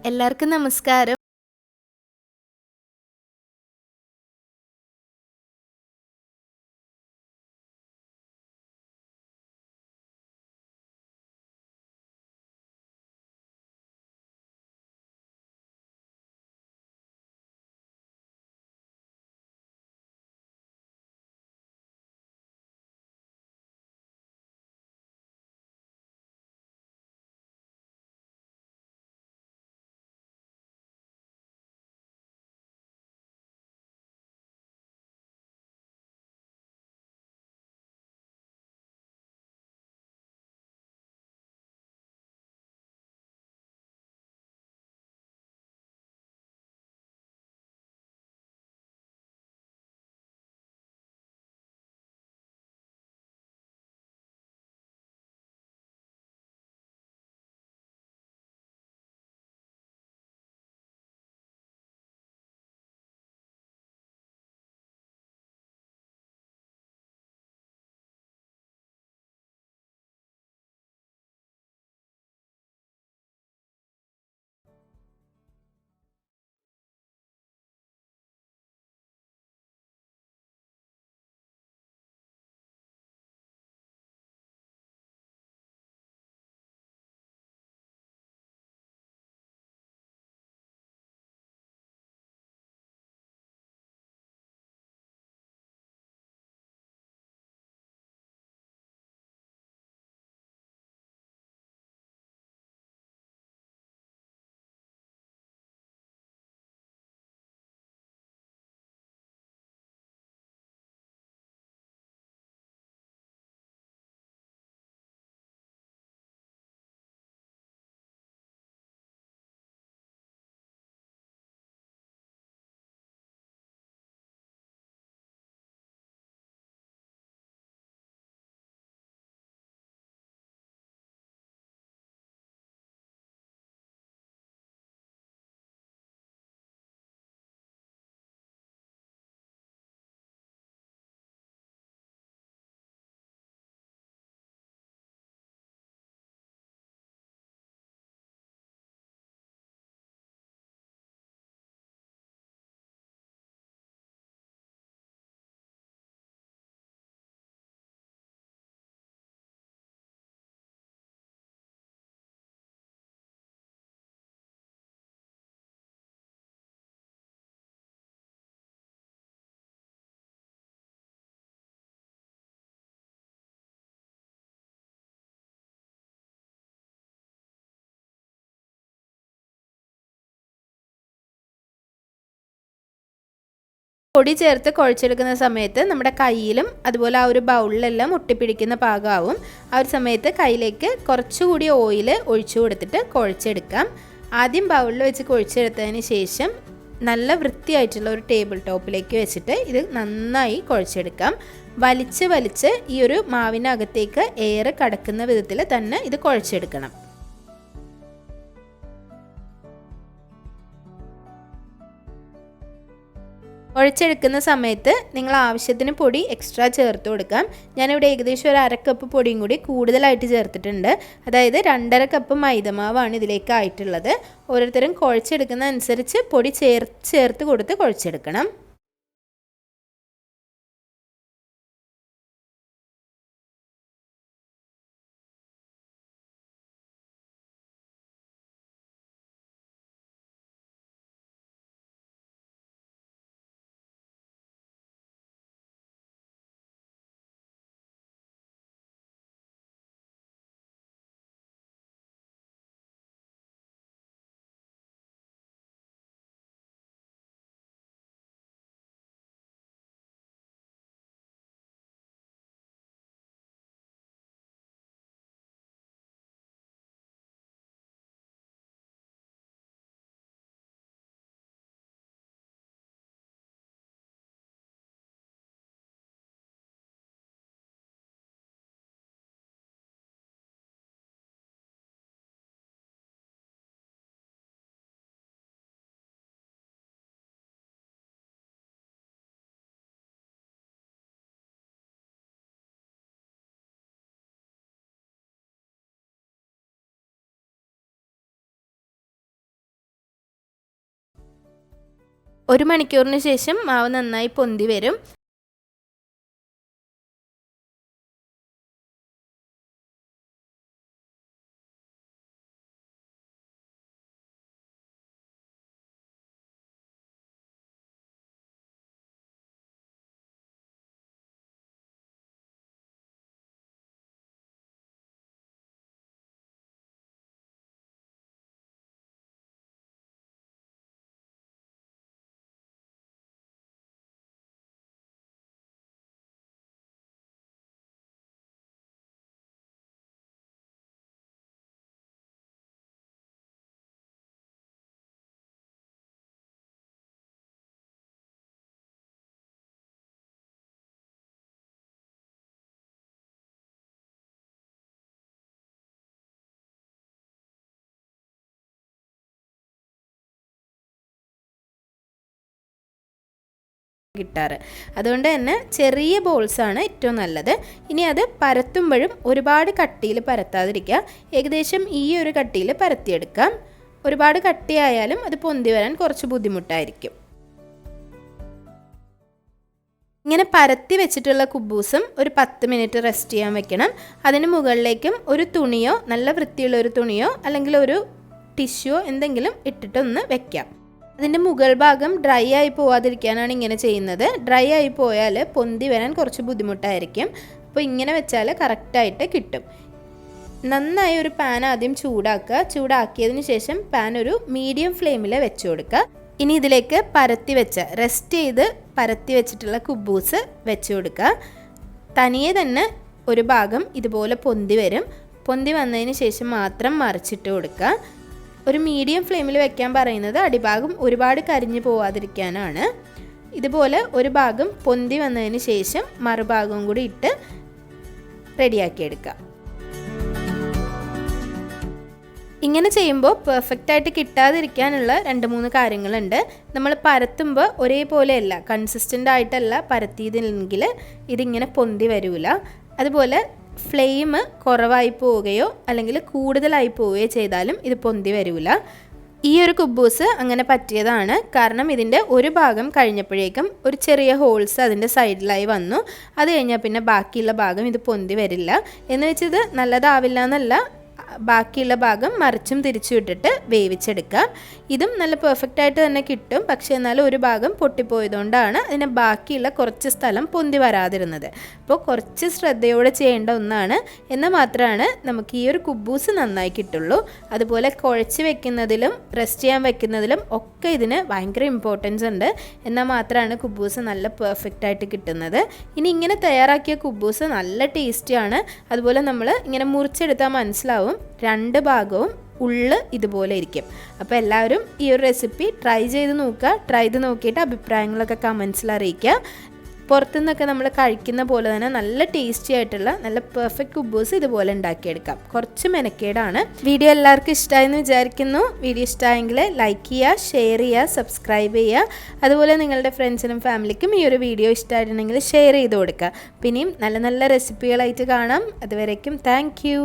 എല്ലാവർക്കും നമസ്കാരം. പൊടി ചേർത്ത് കുഴച്ചെടുക്കുന്ന സമയത്ത് നമ്മുടെ കയ്യിലും അതുപോലെ ആ ഒരു ബൗളിലെല്ലാം ഒട്ടിപ്പിടിക്കുന്ന പാകമാവും. ആ ഒരു സമയത്ത് കയ്യിലേക്ക് കുറച്ചുകൂടി ഓയിൽ ഒഴിച്ചു കൊടുത്തിട്ട് കുഴച്ചെടുക്കാം. ആദ്യം ബൗളിൽ വെച്ച് കുഴച്ചെടുത്തതിന് ശേഷം നല്ല വൃത്തിയായിട്ടുള്ള ഒരു ടേബിൾ ടോപ്പിലേക്ക് വെച്ചിട്ട് ഇത് നന്നായി കുഴച്ചെടുക്കാം. വലിച്ച് ഈ ഒരു മാവിനകത്തേക്ക് എയർ കടക്കുന്ന വിധത്തിൽ തന്നെ ഇത് കുഴച്ചെടുക്കണം. കുഴച്ചെടുക്കുന്ന സമയത്ത് നിങ്ങൾ ആവശ്യത്തിന് പൊടി എക്സ്ട്രാ ചേർത്ത് കൊടുക്കാം. ഞാനിവിടെ ഏകദേശം ഒരു 1/2 കപ്പ് പൊടിയും കൂടി കൂടുതലായിട്ട് ചേർത്തിട്ടുണ്ട്. അതായത് 2.5 കപ്പ് മൈദമാവാണ് ഇതിലേക്ക് ആയിട്ടുള്ളത്. ഓരോരുത്തരും കുഴച്ചെടുക്കുന്ന അനുസരിച്ച് പൊടി ചേർത്ത് കൊടുത്ത് കുഴച്ചെടുക്കണം. 1 മണിക്കൂറിന് ശേഷം മാവ് നന്നായി പൊന്തി വരും. കിട്ടാറ്. അതുകൊണ്ട് തന്നെ ചെറിയ ബോൾസാണ് ഏറ്റവും നല്ലത്. ഇനി അത് പരത്തുമ്പോഴും ഒരുപാട് കട്ടിയിൽ പരത്താതിരിക്കുക. ഏകദേശം ഈ ഒരു കട്ടിയിൽ പരത്തിയെടുക്കാം. ഒരുപാട് കട്ടിയായാലും അത് പൊന്തി വരാൻ കുറച്ച് ബുദ്ധിമുട്ടായിരിക്കും. ഇങ്ങനെ പരത്തി വെച്ചിട്ടുള്ള കുബൂസും ഒരു 10 മിനിറ്റ് റെസ്റ്റ് ചെയ്യാൻ വെക്കണം. അതിന് മുകളിലേക്കും ഒരു തുണിയോ നല്ല വൃത്തിയുള്ള ഒരു തുണിയോ അല്ലെങ്കിൽ ഒരു ടിഷ്യോ എന്തെങ്കിലും ഇട്ടിട്ടൊന്ന് വെക്കാം. അതിൻ്റെ മുകൾ ഭാഗം ഡ്രൈ ആയി പോവാതിരിക്കാനാണ് ഇങ്ങനെ ചെയ്യുന്നത്. ഡ്രൈ ആയി പോയാൽ പൊന്തി വരാൻ കുറച്ച് ബുദ്ധിമുട്ടായിരിക്കും. അപ്പോൾ ഇങ്ങനെ വെച്ചാൽ കറക്റ്റായിട്ട് കിട്ടും. നന്നായി ഒരു പാൻ ആദ്യം ചൂടാക്കുക. ചൂടാക്കിയതിന് ശേഷം പാൻ ഒരു മീഡിയം ഫ്ലെയിമിൽ വെച്ച് കൊടുക്കുക. ഇനി ഇതിലേക്ക് റെസ്റ്റ് ചെയ്ത് പരത്തി വെച്ചിട്ടുള്ള കുബൂസ് വെച്ച് കൊടുക്കുക. തനിയെ തന്നെ ഒരു ഭാഗം ഇതുപോലെ പൊന്തി വരും. പൊന്തി വന്നതിന് ശേഷം മാത്രം മറിച്ചിട്ട് കൊടുക്കുക. ഒരു മീഡിയം ഫ്ലെയിമിൽ വെക്കാൻ പറയുന്നത് അടിഭാഗം ഒരുപാട് കരിഞ്ഞു പോവാതിരിക്കാനാണ്. ഇതുപോലെ ഒരു ഭാഗം പൊന്തി വന്നതിന് ശേഷം മറുഭാഗവും കൂടി ഇട്ട് റെഡിയാക്കിയെടുക്കുക. ഇങ്ങനെ ചെയ്യുമ്പോൾ പെർഫെക്റ്റായിട്ട് കിട്ടാതിരിക്കാനുള്ള 2-3 കാര്യങ്ങളുണ്ട്. നമ്മൾ പരത്തുമ്പോൾ ഒരേപോലെയല്ല, കൺസിസ്റ്റൻ്റ് ആയിട്ടല്ല പരത്തിയതെങ്കിൽ ഇതിങ്ങനെ പൊന്തി വരില്ല. അതുപോലെ ഫ്ലെയിം കുറവായി പോവുകയോ അല്ലെങ്കിൽ കൂടുതലായി പോവുകയോ ചെയ്താലും ഇത് പൊന്തി വരില്ല. ഈ ഒരു കുബൂസ് അങ്ങനെ പറ്റിയതാണ്. കാരണം ഇതിൻ്റെ ഒരു ഭാഗം കഴിഞ്ഞപ്പോഴേക്കും ഒരു ചെറിയ ഹോൾസ് അതിൻ്റെ സൈഡിലായി വന്നു. അത് കഴിഞ്ഞാൽ പിന്നെ ബാക്കിയുള്ള ഭാഗം ഇത് പൊന്തി വരില്ല. എന്ന് വെച്ചത് നല്ലതാവില്ല എന്നല്ല, ബാക്കിയുള്ള ഭാഗം മറിച്ചും തിരിച്ചു വിട്ടിട്ട് വേവിച്ചെടുക്കാം. ഇതും നല്ല പെർഫെക്റ്റ് ആയിട്ട് തന്നെ കിട്ടും. പക്ഷേ എന്നാലും ഒരു ഭാഗം പൊട്ടിപ്പോയതുകൊണ്ടാണ് അതിന് ബാക്കിയുള്ള കുറച്ച് സ്ഥലം പൊന്തി വരാതിരുന്നത്. അപ്പോൾ കുറച്ച് ശ്രദ്ധയോടെ ചെയ്യേണ്ട ഒന്നാണ്. എന്നാൽ മാത്രമാണ് നമുക്ക് ഈ ഒരു കുബൂസ് നന്നായി കിട്ടുള്ളൂ. അതുപോലെ കുഴച്ച് വെക്കുന്നതിലും റെസ്റ്റ് ചെയ്യാൻ വെക്കുന്നതിലും ഒക്കെ ഇതിന് ഭയങ്കര ഇമ്പോർട്ടൻസ് ഉണ്ട്. എന്നാൽ മാത്രമാണ് കുബൂസ് നല്ല പെർഫെക്റ്റ് ആയിട്ട് കിട്ടുന്നത്. ഇനി ഇങ്ങനെ തയ്യാറാക്കിയ കുബൂസ് നല്ല ടേസ്റ്റിയാണ്. അതുപോലെ നമ്മൾ ഇങ്ങനെ മുറിച്ചെടുത്താൽ മനസ്സിലാവും 2 ഭാഗവും ഉള്ള് ഇതുപോലെ ഇരിക്കും. അപ്പോൾ എല്ലാവരും ഈ ഒരു റെസിപ്പി ട്രൈ ചെയ്ത് നോക്കുക. ട്രൈ ചെയ്ത് നോക്കിയിട്ട് അഭിപ്രായങ്ങളൊക്കെ കമൻസിൽ അറിയിക്കുക. പുറത്തുനിന്നൊക്കെ നമ്മൾ കഴിക്കുന്ന പോലെ തന്നെ നല്ല ടേസ്റ്റി ആയിട്ടുള്ള നല്ല പെർഫെക്റ്റ് കുബൂസ് ഇതുപോലെ ഉണ്ടാക്കിയെടുക്കാം. കുറച്ച് മെനക്കേടാണ്. വീഡിയോ എല്ലാവർക്കും ഇഷ്ടമായെന്ന് വിചാരിക്കുന്നു. വീഡിയോ ഇഷ്ടമായെങ്കിൽ ലൈക്ക് ചെയ്യുക, ഷെയർ ചെയ്യുക, സബ്സ്ക്രൈബ് ചെയ്യുക. അതുപോലെ നിങ്ങളുടെ ഫ്രണ്ട്സിനും ഫാമിലിക്കും ഈ ഒരു വീഡിയോ ഇഷ്ടമായിട്ടുണ്ടെങ്കിൽ ഷെയർ ചെയ്ത് കൊടുക്കുക. പിന്നെയും നല്ല നല്ല റെസിപ്പികളായിട്ട് കാണാം. അതുവരേക്കും താങ്ക് യു.